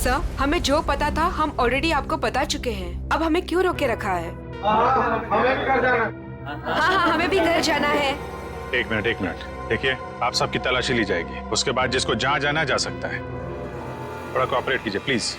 Sir, हमें जो पता था हम ऑलरेडी आपको बता चुके हैं। अब हमें क्यों रोके रखा है? हमें घर जाना। हाँ, हमें भी घर जाना है। एक मिनट देखिए, आप सबकी तलाशी ली जाएगी, उसके बाद जिसको जहाँ जाना जा सकता है। थोड़ा कोऑपरेट कीजिए प्लीज।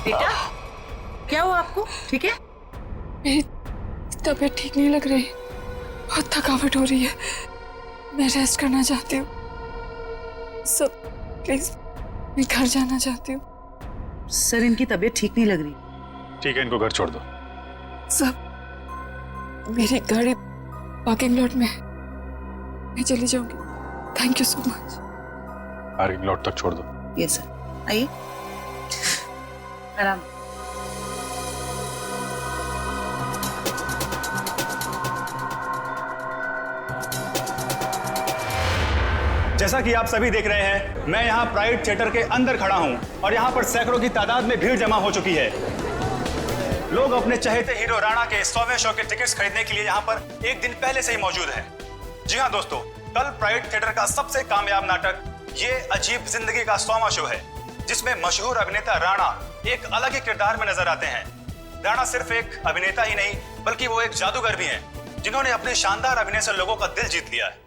बेटा, क्या हुआ आपको? ठीक है? मेरी तबीयत ठीक नहीं लग रही, बहुत थकावट हो रही है, मैं रेस्ट करना चाहती हूँ। सब प्लीज, मैं घर जाना चाहती हूँ। सर, इनकी तबीयत ठीक नहीं लग रही। ठीक है, इनको घर छोड़ दो। सब, मेरी गाड़ी पार्किंग लॉट में है, मैं चली जाऊंगी। Thank you so much. Parking lot तक छोड़ दो। यस सर, आइए आराम। जैसा कि आप सभी देख रहे हैं, मैं यहाँ प्राइड थिएटर के अंदर खड़ा हूँ और यहाँ पर सैकड़ों की तादाद में भीड़ जमा हो चुकी है। लोग अपने चहेते हीरो राणा के 100वें शो के टिकट्स खरीदने के लिए यहाँ पर एक दिन पहले से ही मौजूद हैं। जी हाँ दोस्तों, कल प्राइड थिएटर का सबसे कामयाब नाटक ये अजीब जिंदगी का 100वां शो है, जिसमें मशहूर अभिनेता राणा एक अलग ही किरदार में नजर आते हैं। राणा सिर्फ एक अभिनेता ही नहीं, बल्कि वो एक जादूगर भी हैं, जिन्होंने अपने शानदार अभिनय से लोगों का दिल जीत लिया है।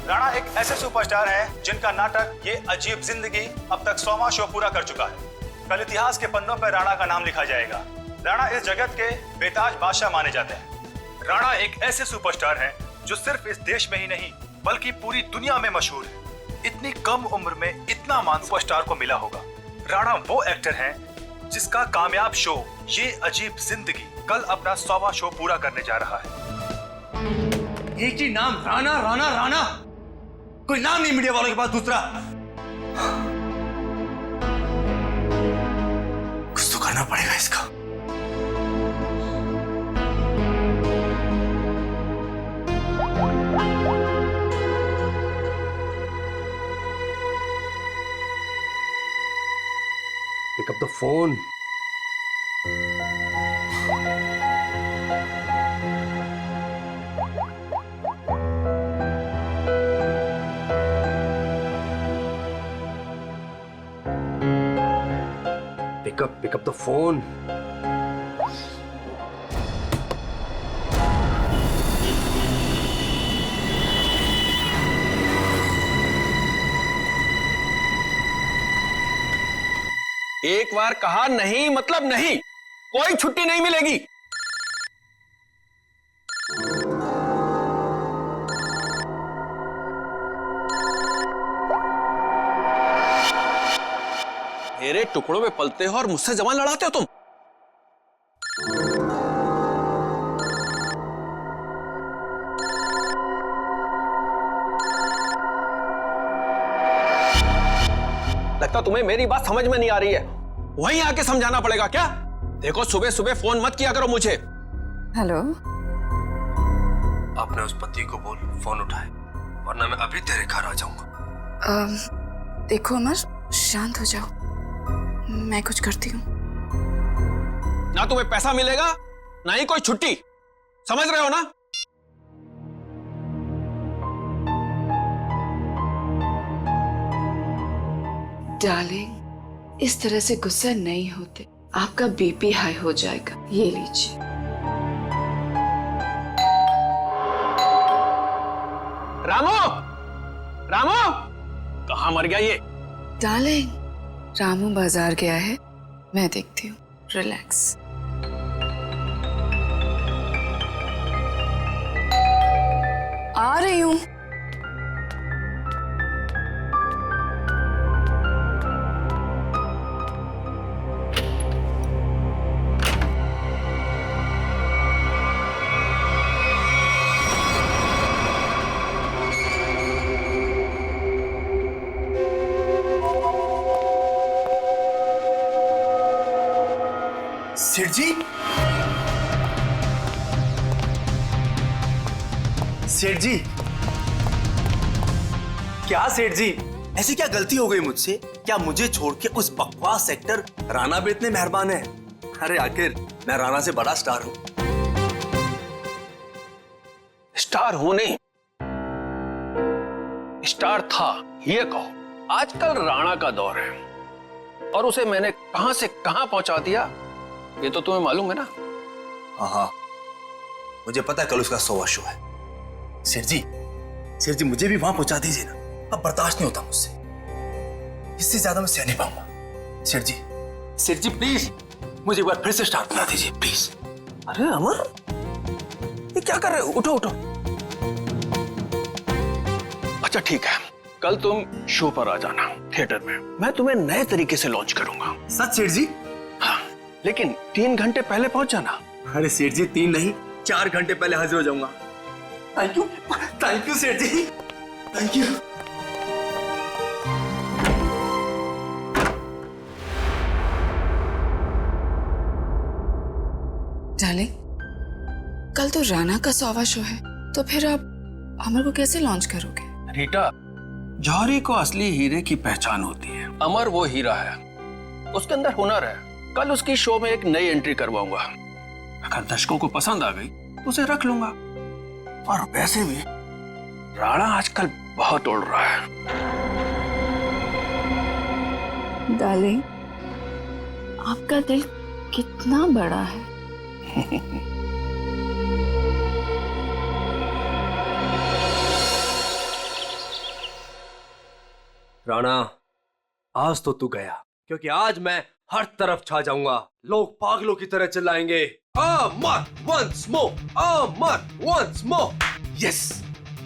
राणा एक ऐसे सुपरस्टार हैं जिनका नाटक ये अजीब जिंदगी अब तक 100वां शो पूरा कर चुका है। कल इतिहास के पन्नों पर राणा का नाम लिखा जाएगा। राणा इस जगत के बेताज बादशाह माने जाते हैं। राणा एक ऐसे सुपरस्टार हैं जो सिर्फ इस देश में ही नहीं बल्कि पूरी दुनिया में मशहूर है। इतनी कम उम्र में इतना मान सुपरस्टार को मिला होगा। राणा वो एक्टर हैं जिसका कामयाब शो ये अजीब जिंदगी कल अपना 100वां शो पूरा करने जा रहा है। एक ही नाम, राणा राणा राणा। कोई नाम नहीं मीडिया वालों के पास दूसरा? कुछ तो करना पड़ेगा इसका। Pick up the phone. Pick up the phone. एक बार कहा नहीं मतलब नहीं, कोई छुट्टी नहीं मिलेगी। मेरे टुकड़ों में पलते हो और मुझसे जवान लड़ाते हो तुम। लगता तुम्हें मेरी बात समझ में नहीं आ रही है, वहीं आके समझाना पड़ेगा क्या? देखो, सुबह सुबह फोन मत किया करो मुझे। हेलो, अपने उस पति को बोल फोन उठाए, वरना मैं अभी तेरे घर आ जाऊंगा। देखो अमर, शांत हो जाओ, मैं कुछ करती हूँ। ना तुम्हें पैसा मिलेगा ना ही कोई छुट्टी, समझ रहे हो ना? डार्लिंग, इस तरह से गुस्सा नहीं होते। आपका बीपी हाई हो जाएगा, ये लीजिए। रामू, रामू, कहाँ मर गया ये? डार्लिंग, रामू बाजार गया है, मैं देखती हूँ। रिलैक्स। आ रही हूँ। सेठ जी, सेठ जी, क्या सेठ जी, ऐसी क्या गलती हो गई मुझसे? क्या मुझे छोड़ के उस बकवास एक्टर राणा पे इतने मेहरबान है? अरे आखिर मैं राणा से बड़ा स्टार हूं। स्टार हूं नहीं, स्टार था ये कहो। आजकल राणा का दौर है और उसे मैंने कहां से कहां पहुंचा दिया ये तो तुम्हें मालूम है ना? हाँ, मुझे पता है कल उसका 100वां शो है। सेठ जी मुझे भी वहां पहुंचा दीजिए ना, अब बर्दाश्त नहीं होता मुझसे, इससे ज्यादा मैं सह नहीं पाऊंगा। सेठ जी प्लीज मुझे एक बार फिर से स्टार बना दीजिए प्लीज। अरे अमर, ये क्या कर रहे हो? उठो उठो। अच्छा ठीक है, कल तुम शो पर आ जाना थिएटर में, मैं तुम्हें नए तरीके से लॉन्च करूंगा। सच सेठ जी? हाँ, लेकिन 3 घंटे पहले पहुंच जाना। अरे सेठ जी 3 नहीं 4 घंटे पहले हाजिर हो जाऊंगा। थैंक यू सेठ जी, थैंक यू। डार्लिंग, कल तो राणा का 100वां शो है, तो फिर आप अमर को कैसे लॉन्च करोगे? रीटा, जौहरी को असली हीरे की पहचान होती है। अमर वो हीरा है, उसके अंदर हुनर है। कल उसकी शो में एक नई एंट्री करवाऊंगा, अगर दर्शकों को पसंद आ गई तो उसे रख लूंगा। और वैसे भी राणा आजकल बहुत उड़ रहा है। डार्लिंग, आपका दिल कितना बड़ा है। राणा, आज तो तू गया, क्योंकि आज मैं हर तरफ छा जाऊंगा। लोग पागलों की तरह चिल्लाएंगे, Amar once more, Amar once more. Yes,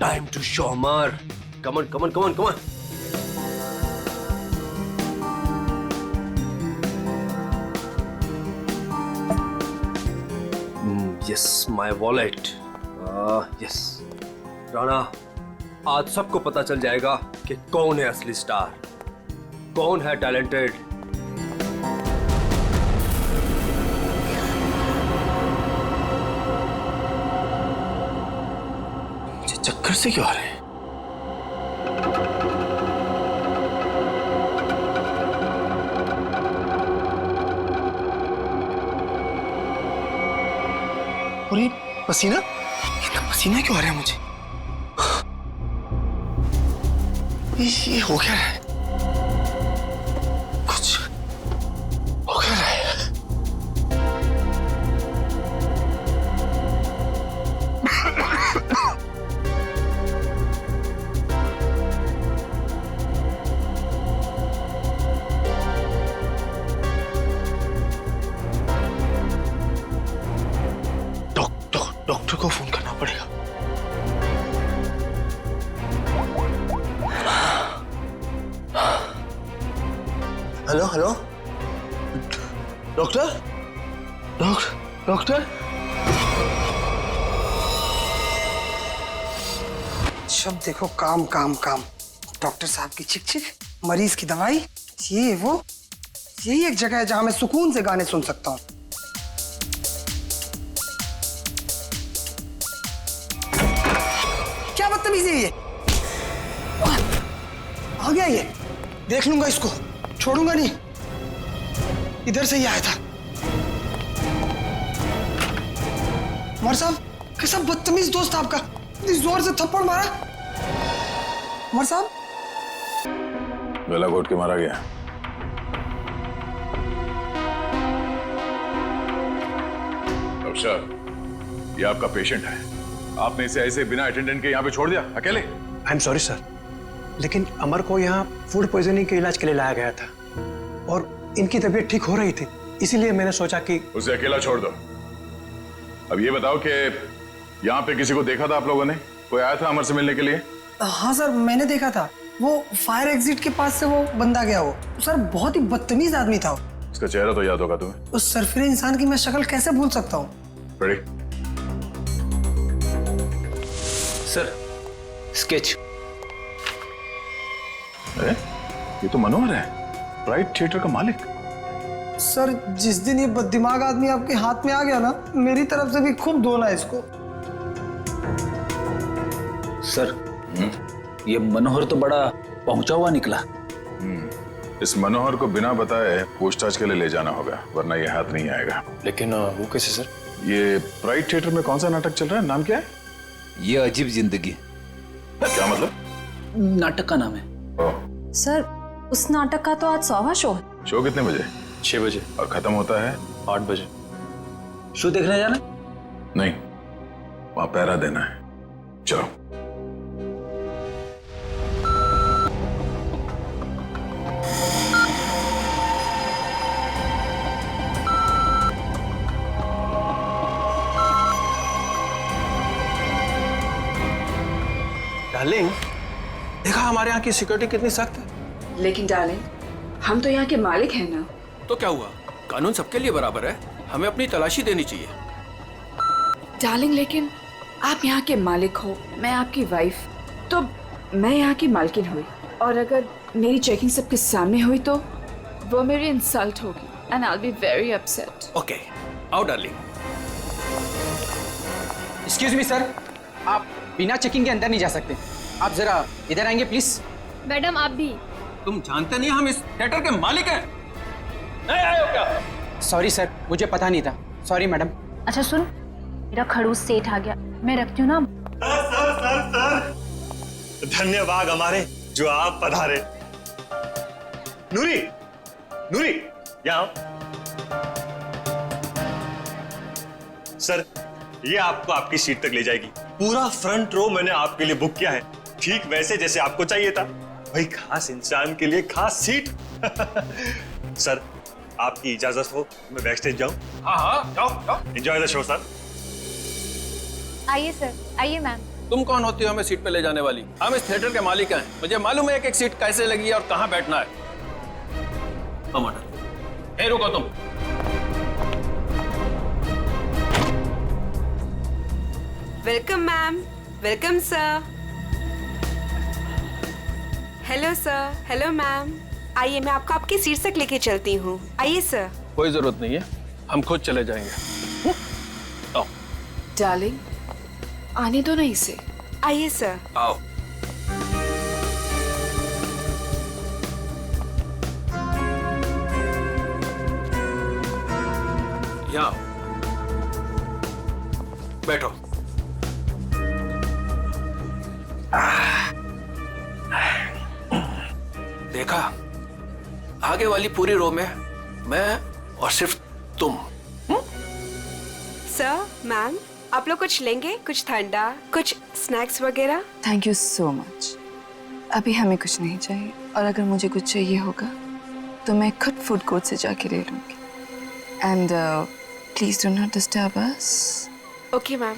time to show Amar. Come on come on come on come on. Yes, my wallet. Yes Rana, आज सबको पता चल जाएगा कि कौन है असली स्टार, कौन है टैलेंटेड। चक्कर से क्यों आ रहे हैं? और ये पसीना, इतना पसीना क्यों आ रहा है मुझे? ये हो क्या रहा है? कुछ हो क्या रहा है? डॉक्टर को फोन करना पड़ेगा। Hello hello, doctor doctor. सब देखो काम काम काम। डॉक्टर साहब की चिक चिक, मरीज की दवाई, ये वो, यही एक जगह है जहां मैं सुकून से गाने सुन सकता हूँ। क्या बदतमीजी है ये? आ गया ये, देख लूंगा इसको, छोड़ूंगा नहीं। इधर से ही आया था। उमर साहब, कैसा बदतमीज दोस्त आपका, इतनी जोर से थप्पड़ मारा। उमर साहब, गला घोट के मारा गया। डॉक्टर, ये आपका पेशेंट है, आपने इसे ऐसे बिना अटेंडेंट के यहाँ पे छोड़ दिया अकेले? आई एम सॉरी सर, लेकिन अमर को यहाँ फूड पॉइजनिंग के इलाज के लिए लाया गया था और इनकी तबीयत ठीक हो रही थी, इसीलिए मैंने सोचा कि उसे अकेला छोड़ दो। अब ये बताओ कि यहाँ पे किसी को देखा था आप लोगों ने? कोई आया था अमर से मिलने के लिए? हाँ सर, मैंने देखा था। वो फायर एग्जिट के पास से वो बंदा गया। वो सर बहुत ही बदतमीज आदमी था। उसका चेहरा तो याद होगा तुम्हें? उस सरफिरे इंसान की मैं शक्ल कैसे भूल सकता हूँ? रेडी? Sir, sketch. अरे ये तो मनोहर है, प्राइड थिएटर का मालिक। सर जिस दिन ये बददिमाग आदमी आपके हाथ में आ गया ना, मेरी तरफ से भी खूब धोना इसको। सर, ये मनोहर तो बड़ा पहुंचा हुआ निकला। इस मनोहर को बिना बताए पूछताछ के लिए ले जाना होगा, वरना ये हाथ नहीं आएगा। लेकिन वो कैसे सर? ये प्राइड थिएटर में कौन सा नाटक चल रहा है? नाम क्या है? ये अजीब जिंदगी। क्या मतलब? नाटक का नाम है। ओह, सर, उस नाटक का तो आज 100वां शो है। शो कितने बजे? 6 बजे। और खत्म होता है? 8 बजे। शो देखने जाना? नहीं, वहां पहरा देना है। चलो। डार्लिंग, देखा हमारे यहाँ की सिक्योरिटी कितनी सख्त है। लेकिन डार्लिंग, हम तो यहाँ के मालिक हैं ना। तो क्या हुआ? कानून सबके लिए बराबर है, हमें अपनी तलाशी देनी चाहिए। डार्लिंग, लेकिन आप यहाँ के मालिक हो, मैं आपकी वाइफ, तो मैं यहाँ की मालकिन हुई, और अगर मेरी चेकिंग सबके सामने हुई तो वो मेरी इंसल्ट होगी and I will be very upset. Okay, आओ डार्लिंग। एक्सक्यूज मी सर, आप बिना चेकिंग के अंदर नहीं जा सकते। आप जरा इधर आएंगे प्लीज। मैडम आप भी। तुम जानते नहीं हम इस थिएटर के मालिक हैं? नहीं आए हो क्या? सॉरी सर, मुझे पता नहीं था। Sorry madam. अच्छा सुन, मेरा खड़ूस सेठ आ गया, मैं रखती हूँ ना। सर, धन्यवाद हमारे जो आप पधारे। नूरी, नूरी, यहाँ आओ। सर, ये आपको आपकी सीट तक ले जाएगी। पूरा फ्रंट रो मैंने आपके लिए बुक किया है, ठीक वैसे जैसे आपको चाहिए था। भाई खास इंसान के लिए खास सीट। सर, आपकी इजाजत हो मैं बैक स्टेज जाऊं? हाँ, जाओ। Enjoy the show sir. आइए सर, आइए मैम। तुम कौन होती हो हमें सीट पे ले जाने वाली? हम इस थिएटर के मालिक हैं, मुझे मालूम है एक एक सीट कैसे लगी है और कहाँ बैठना है। ए, रुको तुम। Welcome ma'am, welcome sir. Hello sir, hello ma'am. आइए, मैं आपको आपकी सीट तक लेके चलती हूँ। आइए सर। कोई जरूरत नहीं है, हम खुद चले जाएंगे। आओ। डार्लिंग, आने दो ना इसे। आइए सर। आओ। यहाँ बैठो। देखा, आगे वाली पूरी रो में मैं और सिर्फ तुम। सर, मैम, आप लोग कुछ लेंगे? कुछ ठंडा, कुछ स्नैक्स वगैरह? Thank you so much. अभी हमें कुछ नहीं चाहिए, और अगर मुझे कुछ चाहिए होगा तो मैं खुद फूड कोर्ट से जाके ले लूंगी। And please do not disturb us. Okay ma'am.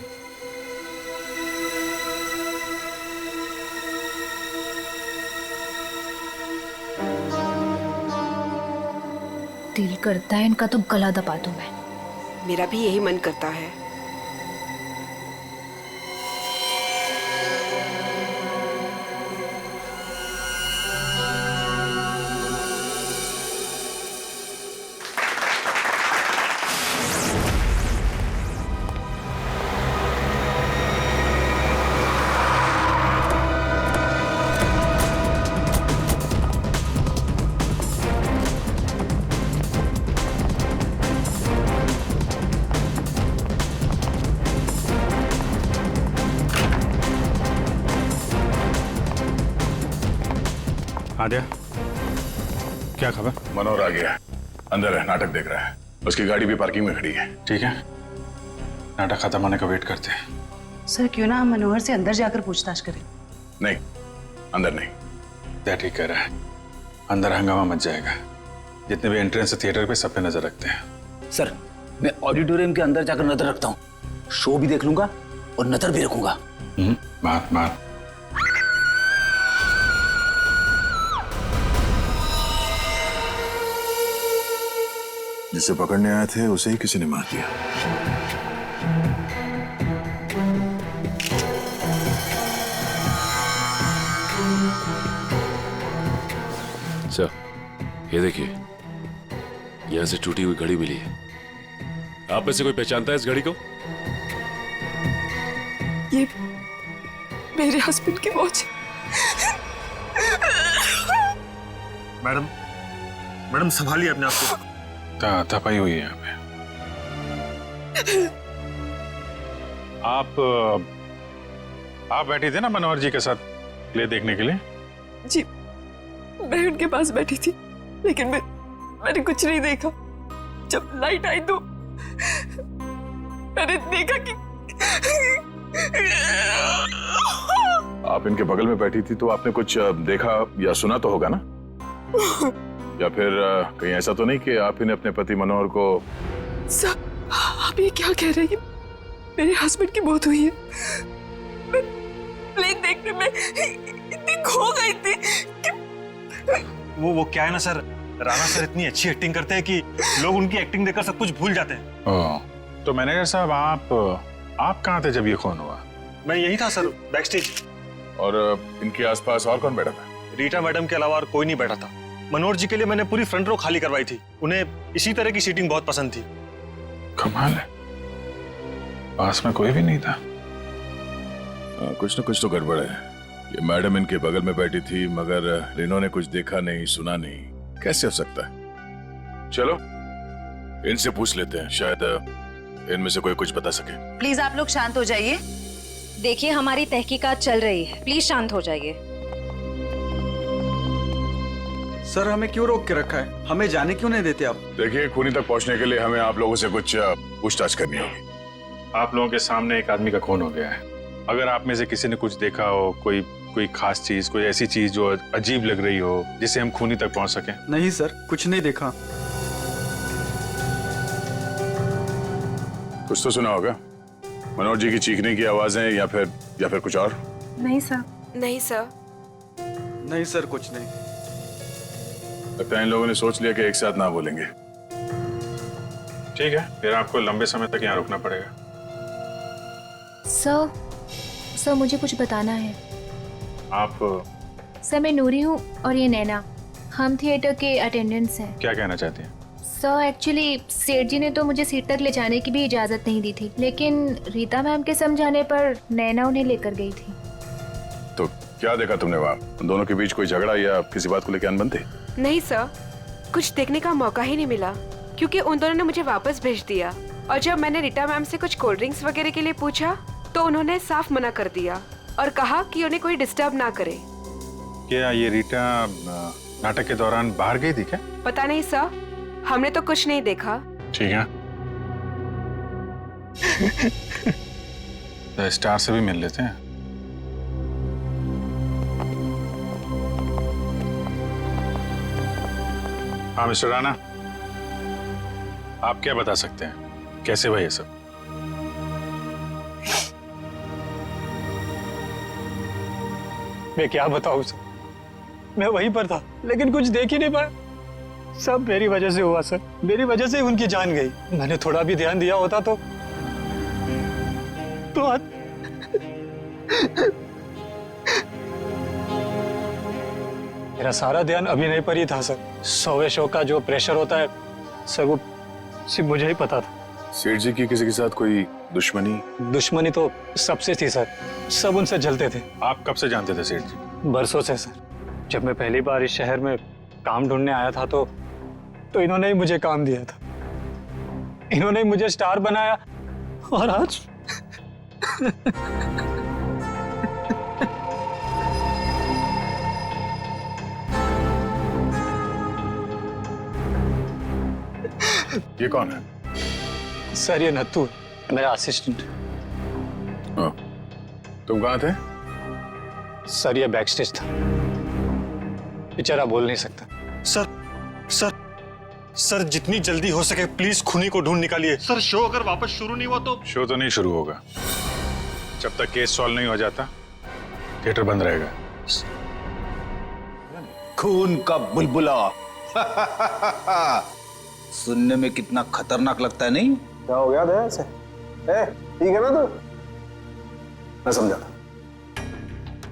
दिल करता है इनका तो गला दबा दूं मैं। मेरा भी यही मन करता है। आद्या, क्या खबर? मनोहर आ गया, अंदर है, नाटक देख रहा है। उसकी गाड़ी भी पार्किंग में खड़ी है। ठीक है, नाटक खत्म होने का वेट करते हैं। सर क्यों ना हम मनोहर से अंदर जाकर पूछताछ करें? नहीं, अंदर नहीं। क्या ठीक कह रहा है, अंदर हंगामा मच जाएगा। जितने भी एंट्रेंस थिएटर पे सब पे नजर रखते हैं। सर मैं ऑडिटोरियम के अंदर जाकर नजर रखता हूँ, शो भी देख लूंगा और नजर भी रखूंगा। बात जिसे पकड़ने आए थे उसे ही किसी ने मार दिया। सर ये देखिए, यहां से टूटी हुई घड़ी मिली है। आप में से कोई पहचानता है इस घड़ी को? ये मेरे हस्बैंड की वॉच। मैडम, मैडम संभालिए अपने आप को। तपाई हुई है यहाँ पे। आप बैठी थी ना मनोहर जी के साथ प्ले देखने के लिए? जी, मैं उनके पास बैठी थी, लेकिन मैंने कुछ नहीं देखा। जब लाइट आई तो मैंने देखा कि आप इनके बगल में बैठी थी तो आपने कुछ देखा या सुना तो होगा ना? या फिर कहीं ऐसा तो नहीं कि आप इन्हें अपने पति मनोहर को? सर, आप ये क्या कह रहे हैं? मेरे हस्बैंड की मौत हुई है। मैं प्ले देखने में इतनी खो गई थी कि वो क्या है ना सर, राणा सर इतनी अच्छी एक्टिंग करते हैं कि लोग उनकी एक्टिंग देखकर सब कुछ भूल जाते हैं। तो मैनेजर साहब, आप कहाँ थे जब ये खून हुआ? मैं यही था सर, बैकस्टेज। और इनके आसपास और कौन बैठा था? रीटा मैडम के अलावा और कोई नहीं बैठा था। मनोहर जी के लिए मैंने पूरी फ्रंट रो खाली करवाई थी। उन्हें इसी तरह की सीटिंग बहुत पसंद थी। कमाल है, पास में कोई भी नहीं था। कुछ न कुछ तो गड़बड़ है। ये मैडम इनके बगल में बैठी थी मगर इन्होंने कुछ देखा नहीं, सुना नहीं। कैसे हो सकता है? चलो इनसे पूछ लेते हैं, शायद इनमें से कोई कुछ बता सके। प्लीज आप लोग शांत हो जाइए। देखिए, हमारी तहकीकात चल रही है, प्लीज शांत हो जाइए। सर हमें क्यों रोक के रखा है? हमें जाने क्यों नहीं देते आप? देखिए, खूनी तक पहुंचने के लिए हमें आप लोगों से कुछ पूछताछ करनी होगी। आप लोगों के सामने एक आदमी का खून हो गया है। अगर आप में से किसी ने कुछ देखा हो, कोई खास चीज, कोई ऐसी चीज जो अजीब लग रही हो जिससे हम खूनी तक पहुंच सके। नहीं सर, कुछ नहीं देखा। कुछ तो सुना होगा, मनोहर जी की चीखने की आवाजें या फिर कुछ और? नहीं सर। नहीं सर। नहीं सर, कुछ नहीं। लगता है इन लोगों ने सोच लिया कि एक साथ ना बोलेंगे। ठीक है, फिर आपको लंबे समय तक यहाँ रुकना पड़ेगा। सर मुझे कुछ बताना है। आप? सर मैं नूरी हूँ और ये नैना, हम थिएटर के अटेंडेंट्स हैं। क्या कहना चाहती हैं? सर एक्चुअली सेठ जी ने तो मुझे सीट तक ले जाने की भी इजाजत नहीं दी थी, लेकिन रीता मैम के समझाने पर नैना उन्हें लेकर गई थी। तो क्या देखा तुमने वहाँ? उन दोनों के बीच कोई झगड़ा या किसी बात को लेकर अनबन थी? नहीं सर, कुछ देखने का मौका ही नहीं मिला क्योंकि उन दोनों ने मुझे वापस भेज दिया। और जब मैंने रीटा मैम से कुछ कोल्ड ड्रिंक्स वगैरह के लिए पूछा तो उन्होंने साफ मना कर दिया और कहा कि उन्हें कोई डिस्टर्ब ना करे। क्या ये रीटा नाटक के दौरान बाहर गई थी क्या? पता नहीं सर, हमने तो कुछ नहीं देखा। ठीक है, तो स्टार से भी मिल लेते हैं। हाँ मिस्टर राणा, आप क्या बता सकते हैं, कैसे हुआ ये सब? मैं क्या बताऊं सर, मैं वहीं पर था लेकिन कुछ देख ही नहीं पाया। सब मेरी वजह से हुआ सर, मेरी वजह से उनकी जान गई। मैंने थोड़ा भी ध्यान दिया होता तो आज मेरा सारा ध्यान अभिनय पर ही था सर। 100वें शो का जो प्रेशर होता है सर, वो सिर्फ मुझे ही पता था। सेठ जी की किसी के साथ कोई दुश्मनी? दुश्मनी तो सबसे थी सर, सब उनसे जलते थे। आप कब से जानते थे सेठ जी? बरसों से सर। जब मैं पहली बार इस शहर में काम ढूंढने आया था तो इन्होंने ही मुझे काम दिया था, इन्होंने ही मुझे स्टार बनाया और आज ये कौन है? सर ये नत्थू, मेरा असिस्टेंट। तुम कहाँ थे? सर ये बैक स्टेज था, बेचारा बोल नहीं सकता। सर सर सर जितनी जल्दी हो सके प्लीज खूनी को ढूंढ निकालिए। सर शो अगर वापस शुरू नहीं हुआ तो? शो तो नहीं शुरू होगा जब तक केस सॉल्व नहीं हो जाता। थिएटर बंद रहेगा। खून का बुलबुला सुनने में कितना खतरनाक लगता है, नहीं? क्या हो गया दया से? ठीक है ना तू? मैं समझा था।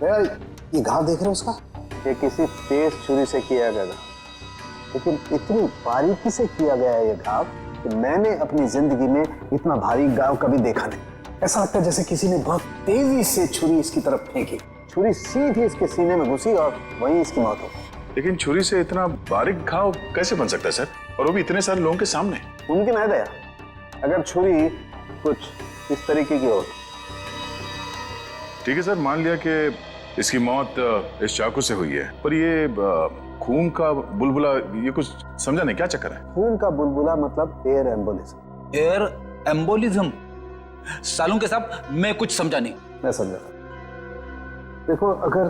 दया, ये घाव देख रहे हो उसका? ये किसी तेज छुरी से किया गया था, लेकिन इतनी बारीकी से किया गया है ये घाव कि मैंने अपनी जिंदगी में इतना भारी घाव कभी देखा नहीं। ऐसा लगता है जैसे किसी ने बहुत तेजी से छुरी इसकी तरफ फेंकी, छुरी सीधी इसके सीने में घुसी और वहीं इसकी मौत हो गई। लेकिन छुरी से इतना बारीक घाव कैसे बन सकता है सर, और वो भी इतने सारे लोगों के सामने? मुमकिन है दया, अगर छुरी कुछ इस तरीके की हो। ठीक है सर, मान लिया कि इसकी मौत इस चाकू से हुई है, पर ये खून का बुलबुला, ये कुछ समझा नहीं, क्या चक्कर है? खून का बुलबुला मतलब एयर एम्बोलिज्म। Air embolism? सालूं के साहब मैं कुछ समझा नहीं। मैं समझा। देखो, अगर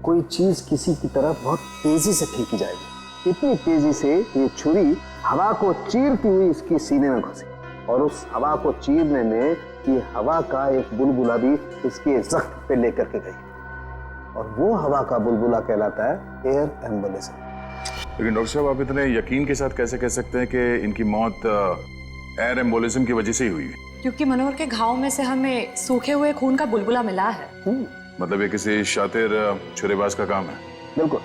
कोई चीज किसी की तरफ बहुत तेजी से फेंकी जाएगी, इतनी तेजी से ये छुरी हवा को चीरती हुई इसकी सीने में घुसी, और उस हवा को चीरने में ये हवा का एक बुलबुला भी इसके जख्म पे लेकर के गई, और वो हवा का बुलबुला कहलाता है एयर एम्बोलिज्म। लेकिन डॉक्टर साहब, आप इतने यकीन के साथ कैसे कह सकते हैं कि इनकी मौत एयर एम्बोलिज्म की वजह से ही हुई है? क्योंकि मनोहर के घाव में से हमें सूखे हुए खून का बुलबुला मिला है। मतलब ये किसी शातिर छुरेबाज का काम है? बिल्कुल।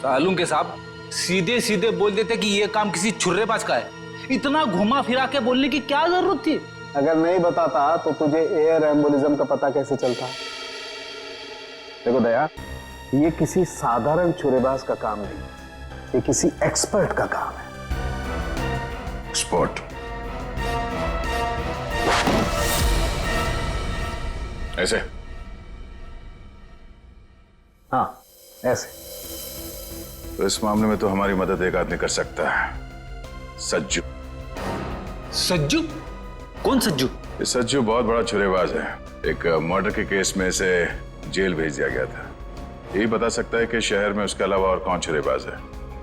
सालूं के साहब सीधे सीधे बोल देते कि ये काम किसी छुर्रेबाज का है, इतना घुमा फिरा के बोलने की क्या जरूरत थी? अगर नहीं बताता तो तुझे एयर एम्बोलिज्म का पता कैसे चलता? देखो दया, ये किसी साधारण छुरेबाज का काम नहीं, ये किसी एक्सपर्ट का काम है। एक्सपर्ट? ऐसे? हाँ, ऐसे। तो इस मामले में तो हमारी मदद एक आदमी कर सकता है, सज्जू। सज्जू? कौन सज्जू? ये सज्जू बहुत बड़ा छुरेबाज है। एक मर्डर के केस में इसे जेल भेज दिया गया था। यही बता सकता है कि शहर में उसके अलावा और कौन छुरेबाज है।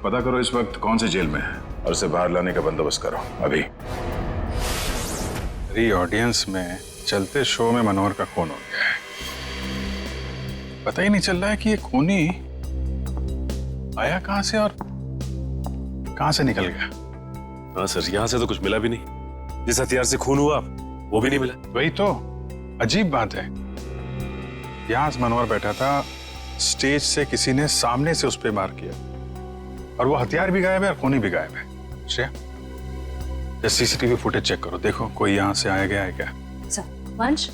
पता करो इस वक्त कौन से जेल में है और उसे बाहर लाने का बंदोबस्त करो अभी। मेरी ऑडियंस में चलते शो में मनोहर का खून हो गया है। पता ही नहीं चल रहा है कि ये खूनी आया कहां से और कहां से निकल गया। हाँ सर, यहाँ से तो कुछ मिला भी नहीं। जिस हथियार से खून हुआ वो भी नहीं मिला। वही तो अजीब बात है। यहां मनोहर बैठा था, स्टेज से किसी ने सामने से उस पर वार किया, और वो हथियार भी गायब है और खूनी भी गायब है। श्रेया, सीसीटीवी फुटेज चेक करो, देखो कोई यहां से आया गया है क्या। वंश,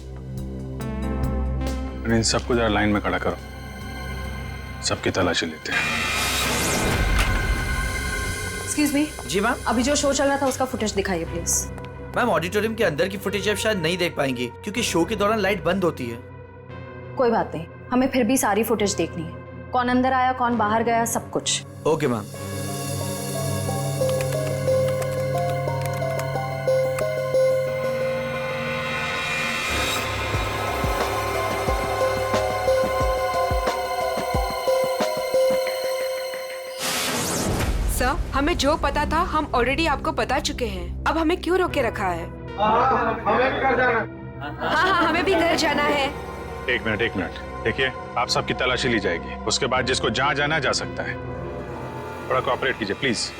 इन सबको जरा लाइन में खड़ा करो, सबकी तलाशी लेते हैं। Excuse me. जी मैम। अभी जो शो चल रहा था उसका फुटेज दिखाइए प्लीज। मैम, ऑडिटोरियम के अंदर की फुटेज अब शायद नहीं देख पाएंगे क्योंकि शो के दौरान लाइट बंद होती है। कोई बात नहीं, हमें फिर भी सारी फुटेज देखनी है, कौन अंदर आया कौन बाहर गया, सब कुछ। Okay ma'am. सर, हमें जो पता था हम ऑलरेडी आपको बता चुके हैं। अब हमें क्यों रोके रखा है? हमें भी घर जाना। हाँ, हमें भी घर जाना है। एक मिनट देखिए, आप सबकी तलाशी ली जाएगी, उसके बाद जिसको जहां जाना जा सकता है। थोड़ा कोऑपरेट कीजिए प्लीज।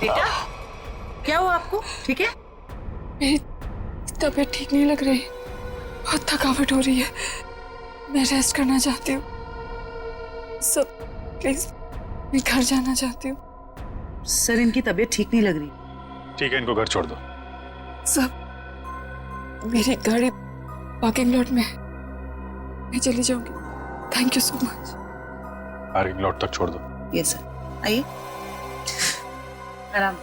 बेटा क्या हुआ आपको? ठीक है? मेरी तबीयत ठीक नहीं लग रही, बहुत थकावट हो रही है, मैं रेस्ट करना चाहती हूँ। सब प्लीज, मैं घर जाना चाहती हूँ। सर इनकी तबीयत ठीक नहीं लग रही। ठीक है, इनको घर छोड़ दो। सब मेरी गाड़ी पार्किंग लॉट में है, मैं चली जाऊंगी। Thank you so much. Parking lot तक छोड़ दो। यस सर, आइए आराम।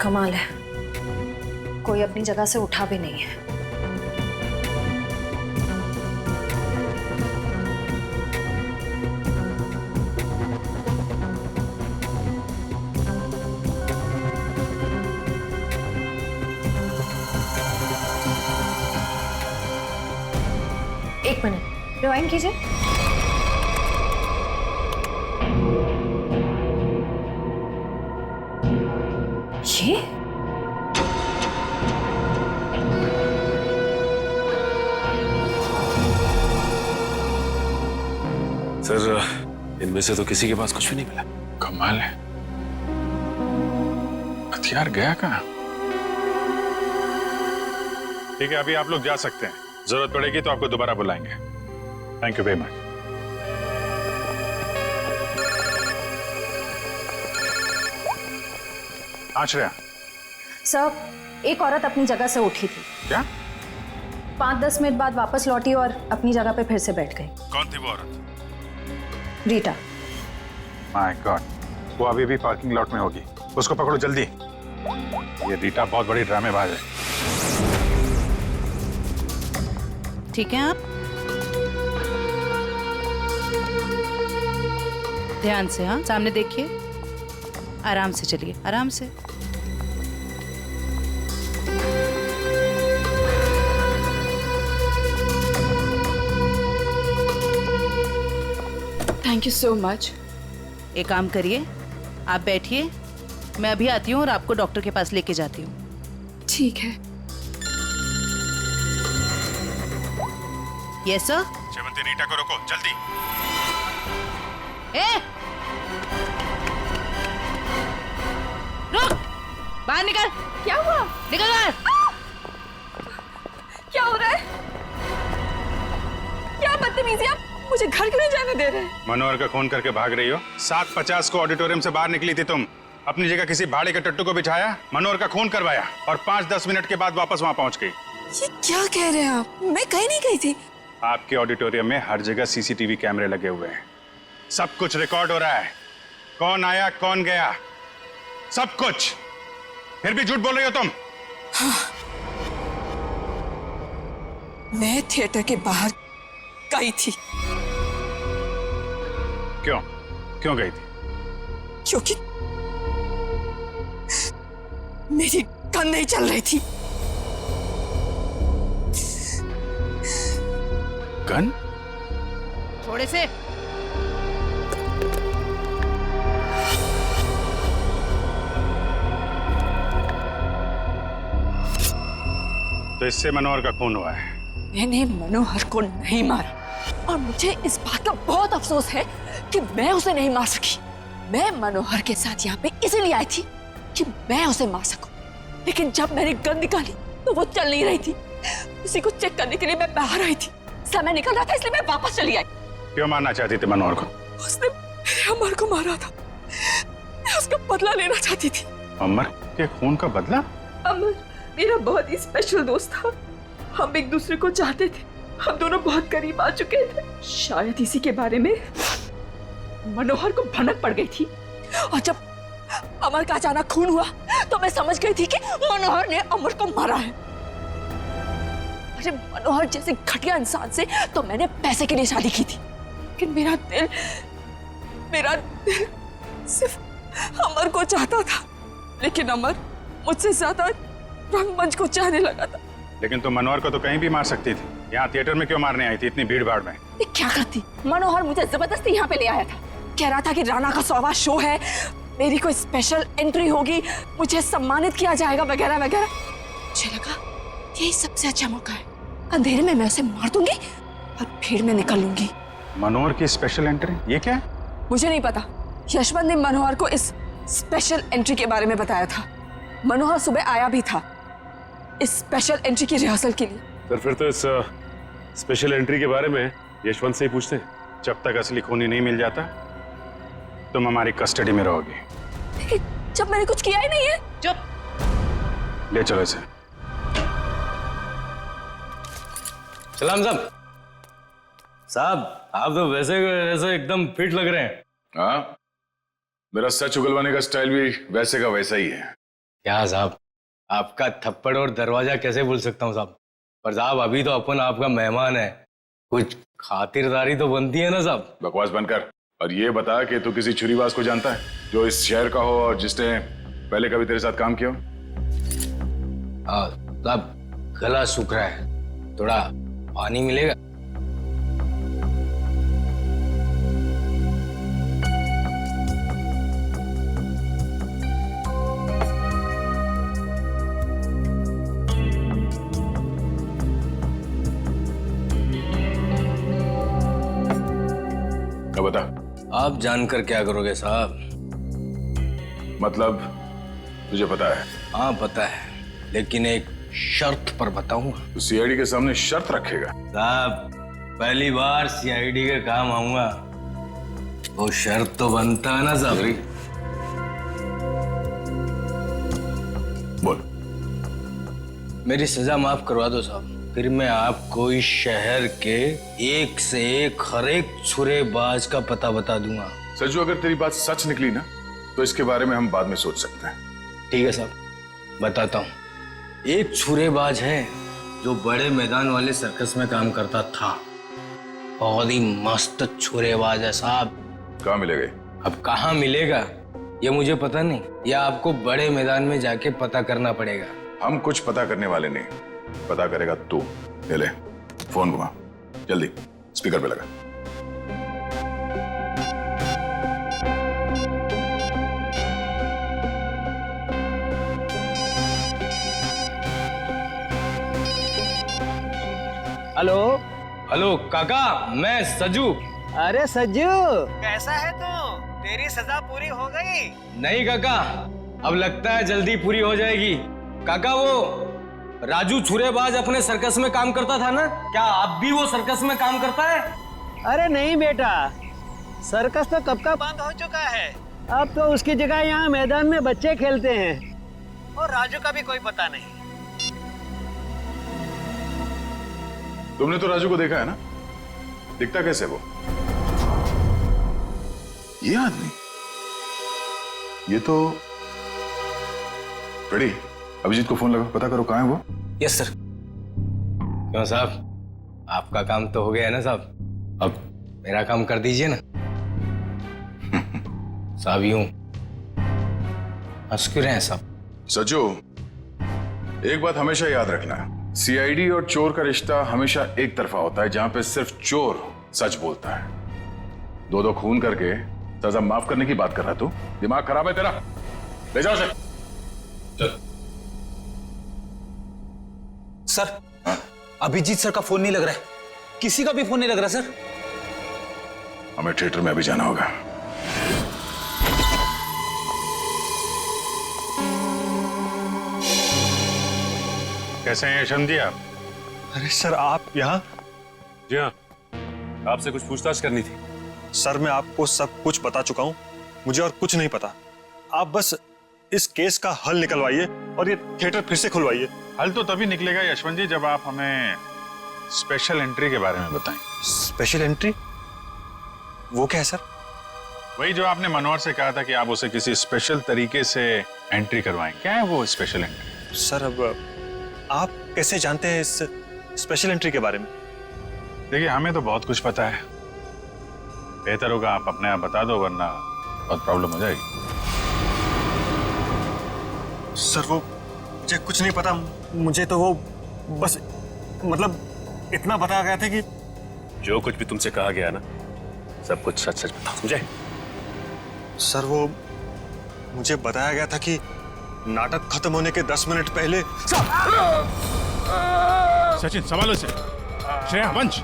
कमाल है, कोई अपनी जगह से उठा भी नहीं है। एक मिनट, रिवाइंड कीजिए। ये सर, इनमें से तो किसी के पास कुछ भी नहीं मिला। कमाल है, हथियार गया कहाँ? ठीक है, अभी आप लोग जा सकते हैं। जरूरत पड़ेगी तो आपको दोबारा बुलाएंगे। Thank you very much. Ashraya sir, एक औरत अपनी जगह से उठी थी। क्या? 5-10 मिनट बाद वापस लौटी और अपनी जगह पे फिर से बैठ गई। कौन थी वो औरत? रीटा। माय गॉड, वो अभी भी पार्किंग लॉट में होगी। उसको पकड़ो जल्दी। ये रीटा बहुत बड़ी ड्रामेबाज है। ठीक है, आप ध्यान से, हाँ सामने देखिए, आराम से चलिए, आराम से। Thank you so much. एक काम करिए, आप बैठिए, मैं अभी आती हूँ और आपको डॉक्टर के पास लेके जाती हूँ। ठीक है। Yes sir. शेवंती, रीटा को रोको जल्दी। रुक, बाहर निकल। क्या हुआ? निकल बाहर। क्या हो रहा है? क्या बदतमीजी, आप मुझे घर क्यों नहीं जाने दे रहे? मनोहर का खून करके भाग रही हो। 7:50 को ऑडिटोरियम से बाहर निकली थी तुम। अपनी जगह किसी भाड़े के टट्टू को बिठाया, मनोहर का खून करवाया और 5-10 मिनट के बाद वापस वहां पहुंच गई। ये क्या कह रहे हैं आप? मैं कहीं नहीं गई थी। आपके ऑडिटोरियम में हर जगह सीसीटीवी कैमरे लगे हुए हैं। सब कुछ रिकॉर्ड हो रहा है। कौन आया, कौन गया, सब कुछ। फिर भी झूठ बोल रही हो तुम। हाँ। मैं थिएटर के बाहर गई थी। क्यों गई थी? क्योंकि मेरी गन नहीं चल रही थी। गन? थोड़े से। तो इससे मनोहर का खून हुआ है। मैंने मनोहर को नहीं मारा और मुझे इस बात का बहुत अफसोस है कि मैं उसे नहीं मार सकी। मैं मनोहर के साथ यहाँ पे इसलिए आई थी कि मैं उसे मार सकूं, लेकिन जब मैंने गन निकाली तो वो चल नहीं रही थी। उसी को चेक करने के लिए मैं बाहर आई थी। समय निकल रहा था इसलिए मैं वापस चली आई। क्यों मारना चाहती थी मनोहर को? उसने मेरे अमर को मारा था, मैं उसका बदला लेना चाहती थी। अमर के खून का बदला? अमर मेरा बहुत ही स्पेशल दोस्त था। हम एक दूसरे को चाहते थे, हम दोनों बहुत करीब आ चुके थे। शायद इसी के बारे में मनोहर को भनक पड़ गई थी और जब अमर का अचानक खून हुआ तो मैं समझ गई थी कि मनोहर ने अमर को मारा है। अरे मनोहर जैसे घटिया इंसान से तो मैंने पैसे के लिए शादी की थी, लेकिन मेरा दिल सिर्फ अमर को चाहता था, लेकिन अमर मुझसे ज्यादा रंगमंच को चाहने लगा था। लेकिन तुम मनोहर को तो कहीं भी मार सकती थी, यहाँ थिएटर में क्यों मारने आई थी इतनी भीड़ भाड़ में? क्या करती? मनोहर मुझे जबरदस्ती यहाँ पे ले आया था। कह रहा था कि राणा का 100वां शो है, मेरी कोई स्पेशल एंट्री होगी, मुझे सम्मानित किया जाएगा वगैरह वगैरह। मुझे लगा यही सबसे अच्छा मौका है, अंधेरे में मैं उसे मार दूंगी और भीड़ में निकल लूंगी। मनोहर की स्पेशल एंट्री, ये क्या है? मुझे नहीं पता। यशवंत ने मनोहर को इस स्पेशल एंट्री के बारे में बताया था। मनोहर सुबह आया भी था इस स्पेशल एंट्री की रिहर्सल के लिए। सर फिर तो इस स्पेशल एंट्री के बारे में यशवंत से ही पूछते हैं। जब तक असली खूनी नहीं मिल जाता तुम हमारी कस्टडी में रहोगी। लेकिन जब मैंने कुछ किया ही नहीं है। चुप। ले चलो इसे। सलाम साहब। साहब आप तो वैसे एकदम फिट लग रहे हैं। हाँ, मेरा सच उगलवाने का स्टाइल भी वैसे का वैसा ही है। क्या साहब, आपका थप्पड़ और दरवाजा कैसे भूल सकता हूँ साहब। पर साहब अभी तो अपन आपका मेहमान है, कुछ खातिरदारी तो बनती है ना साहब। बकवास बंद कर और ये बता कि तू किसी छुरीबाज को जानता है जो इस शहर का हो और जिसने पहले कभी तेरे साथ काम किया हो? हाँ साहब, गला सूख रहा है, थोड़ा पानी मिलेगा? बता। आप जानकर क्या करोगे साहब? मतलब तुझे पता है? हाँ पता है, लेकिन एक शर्त पर बताऊंगा। तो सीआईडी के सामने शर्त रखेगा? साहब पहली बार सीआईडी के काम आऊंगा, वो शर्त तो बनता है ना साहब। बोल। मेरी सजा माफ करवा दो साहब, फिर मैं आपको इस शहर के एक से एक हर एक छुरेबाज का पता बता दूंगा। सज्जू, अगर तेरी बात सच निकली ना तो इसके बारे में हम बाद में सोच सकते हैं। ठीक है साहब, बताता हूँ। एक छुरेबाज है जो बड़े मैदान वाले सर्कस में काम करता था, बहुत ही मस्त छुरेबाज है साहब। कहाँ मिलेगा? अब कहाँ मिलेगा ये मुझे पता नहीं, या आपको बड़े मैदान में जाके पता करना पड़ेगा। हम कुछ पता करने वाले नहीं, पता करेगा तू। ले फोन घुमा, जल्दी स्पीकर पे लगा। हेलो। हेलो काका, मैं सज्जू। अरे सज्जू, कैसा है तू? तेरी सजा पूरी हो गई? नहीं काका, अब लगता है जल्दी पूरी हो जाएगी। काका वो राजू छुरेबाज अपने सर्कस में काम करता था ना, क्या अब भी वो सर्कस में काम करता है? अरे नहीं बेटा, सर्कस तो कब का बंद हो चुका है। अब तो उसकी जगह यहाँ मैदान में बच्चे खेलते हैं और राजू का भी कोई पता नहीं। तुमने तो राजू को देखा है ना, दिखता कैसे वो? ये आदमी, ये तो रेडी। अभिजीत को फोन लगा, पता करो कहाँ है वो। Yes sir. क्यों साहब, आपका काम तो हो गया है ना साहब, अब मेरा काम कर दीजिए ना। साहब यूं हंस क्यों रहे हैं साहब? सज्जू, एक बात हमेशा याद रखना, सीआईडी और चोर का रिश्ता हमेशा एक तरफा होता है, जहां पे सिर्फ चोर सच बोलता है। दो खून करके सजा माफ करने की बात कर रहा है तू? दिमाग खराब है तेरा? ले जाओ सर। चल। सर, अभिजीत सर का फोन नहीं लग रहा है, किसी का भी फोन नहीं लग रहा सर। हमें थिएटर में अभी जाना होगा। कैसे हैं यशवंत जी आप? अरे सर, आप यहाँ? जी हाँ, आपसे कुछ पूछताछ करनी थी। सर, मैं आपको सब कुछ बता चुका हूँ, मुझे और कुछ नहीं पता। आप बस इस केस का हल निकलवाइए और ये थिएटर फिर से खुलवाइए। हल तो तभी निकलेगा यशवंत जी जब आप हमें स्पेशल एंट्री के बारे में बताएं। Special entry? वो क्या है सर? वही जो आपने मनोहर से कहा था कि आप उसे किसी स्पेशल तरीके से एंट्री करवाएं। क्या है वो स्पेशल एंट्री? सर, अब आप कैसे जानते हैं इस स्पेशल एंट्री के बारे में? देखिए, हमें तो बहुत कुछ पता है, बेहतर होगा आप अपने आप बता दो, वरना बहुत प्रॉब्लम हो जाएगी। सर वो मुझे कुछ नहीं पता, मुझे तो वो बस मतलब इतना बताया गया था कि जो कुछ भी तुमसे कहा गया ना, सब कुछ सच सच बताओ, समझे? सर वो मुझे बताया गया था कि नाटक खत्म होने के 10 मिनट पहले सचिन संभालो से। श्रेया वंश।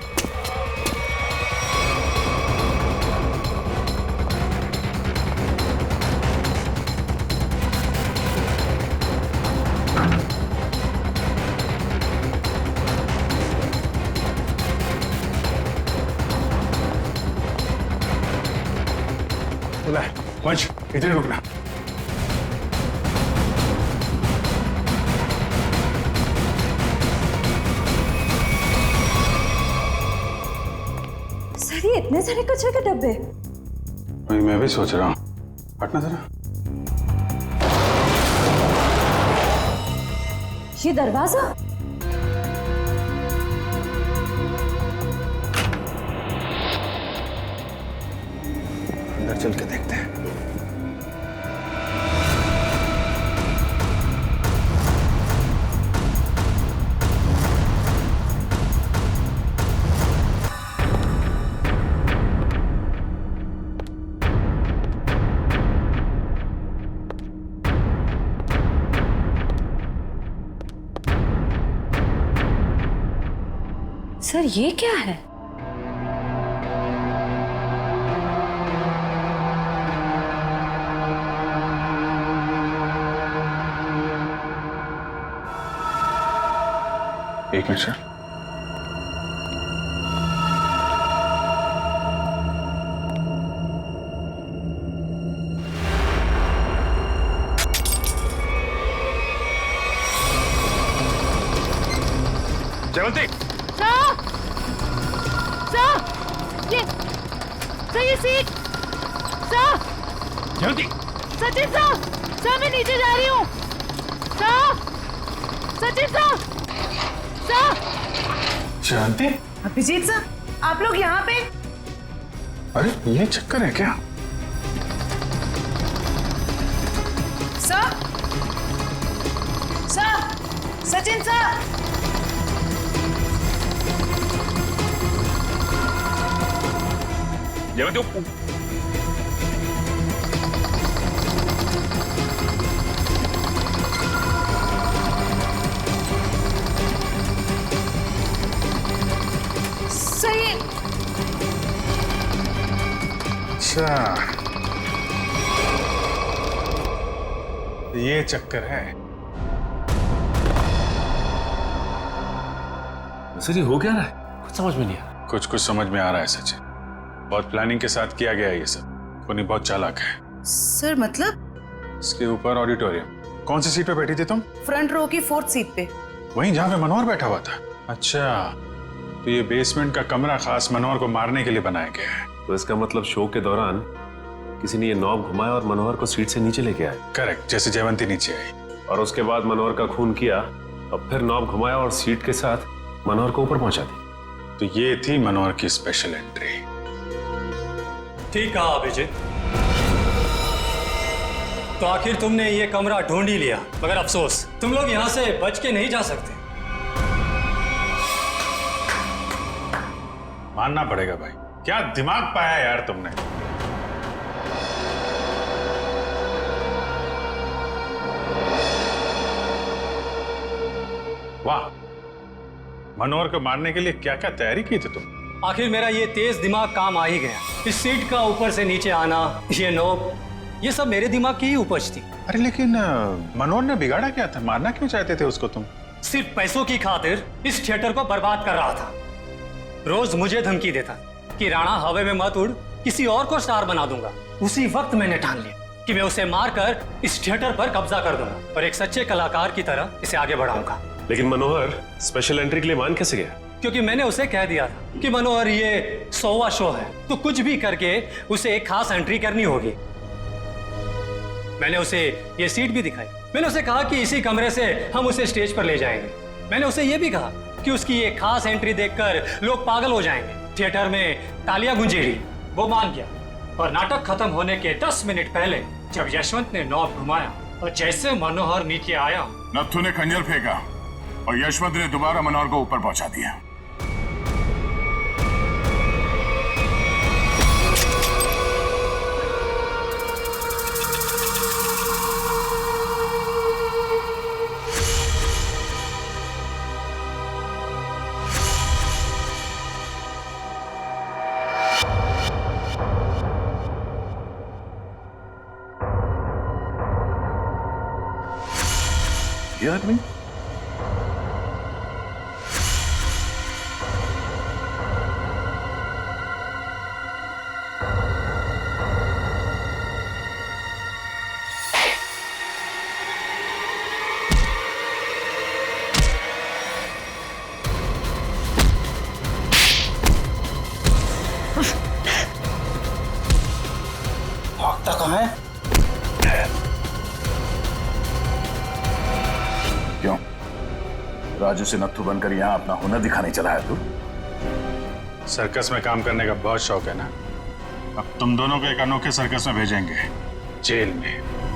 वंश इधर रुकना। सर ये इतने सारे कचरे के डब्बे। वही मैं भी सोच रहा हूँ, हटना जरा। ये दरवाजा, अंदर चल के देखते हैं। सर ये क्या है? एक मिनट सर। जयवंती, ये सीट जल्दी। सचिन सर मैं नीचे जा रही हूँ। सचिन सर। शांति। अभिजीत सर, आप लोग यहाँ पे? अरे ये चक्कर है क्या? Sir, Sachin sir. जयवंती, सही। अच्छा ये चक्कर है। सर ये हो क्या रहा है? कुछ समझ में नहीं आ रहा। कुछ समझ में आ रहा है सचिन। बहुत प्लानिंग के साथ किया गया है ये सब। कोनी बहुत चालाक है। सर मतलब? इसके ऊपर ऑडिटोरियम। कौन सी सीट पे बैठी थी तुम? फ्रंट रो की 4th सीट पे। वहीं जहाँ पे मनोहर बैठा हुआ था। अच्छा तो ये बेसमेंट का कमरा खास मनोहर को मारने के लिए बनाया गया है। तो इसका मतलब शो के दौरान किसी ने ये नॉब घुमाया और मनोहर को सीट से नीचे लेके आए। करेक्ट, जैसे जयवंती नीचे आई और उसके बाद मनोहर का खून किया और फिर नॉब घुमाया और सीट के साथ मनोहर को ऊपर पहुंचा दी। तो ये थी मनोहर की स्पेशल एंट्री। ठीक कहा अभिजीत। तो आखिर तुमने ये कमरा ढूंढ ही लिया, मगर अफसोस तुम लोग यहाँ से बच के नहीं जा सकते। मानना पड़ेगा भाई, क्या दिमाग पाया यार तुमने। वाह, मनोहर को मारने के लिए क्या क्या तैयारी की थी तुम। आखिर मेरा ये तेज दिमाग काम आ ही गया। इस सीट का ऊपर से नीचे आना, ये नोब, ये सब मेरे दिमाग की ही उपज थी। अरे लेकिन मनोहर ने बिगाड़ा क्या था? मारना क्यों चाहते थे उसको तुम? सिर्फ पैसों की खातिर इस थिएटर को बर्बाद कर रहा था। रोज मुझे धमकी देता कि राणा हवा में मत उड़, किसी और को स्टार बना दूंगा। उसी वक्त मैंने ठान लिया कि मैं उसे मारकर इस थिएटर पर कब्जा कर दूंगा और एक सच्चे कलाकार की तरह इसे आगे बढ़ाऊंगा। लेकिन मनोहर स्पेशल एंट्री के लिए मान कैसे गया? क्योंकि मैंने उसे कह दिया था कि मनोहर ये 100वां शो है, तो कुछ भी करके उसे एक खास एंट्री करनी होगी। मैंने उसे ये सीट भी दिखाई। मैंने उसे कहा कि इसी कमरे से हम उसे स्टेज पर ले जाएंगे। मैंने उसे ये भी कहा कि उसकी ये खास एंट्री देखकर लोग पागल हो जाएंगे, थिएटर में तालियां गूंजेगी। वो मान गया और नाटक खत्म होने के 10 मिनट पहले जब यशवंत ने नॉब घुमाया और जैसे मनोहर नीचे आया, नत्थु ने खंजर फेंका और यशवंत ने दोबारा मनोहर को ऊपर पहुंचा दिया। ये आदमी भागता कहाँ है? क्यों? राजू से नत्थु बनकर यहाँ अपना हुनर दिखाने चला है तू? सर्कस में काम करने का बहुत शौक है ना। अब तुम दोनों को एक अनोखे सर्कस में भेजेंगे, जेल में।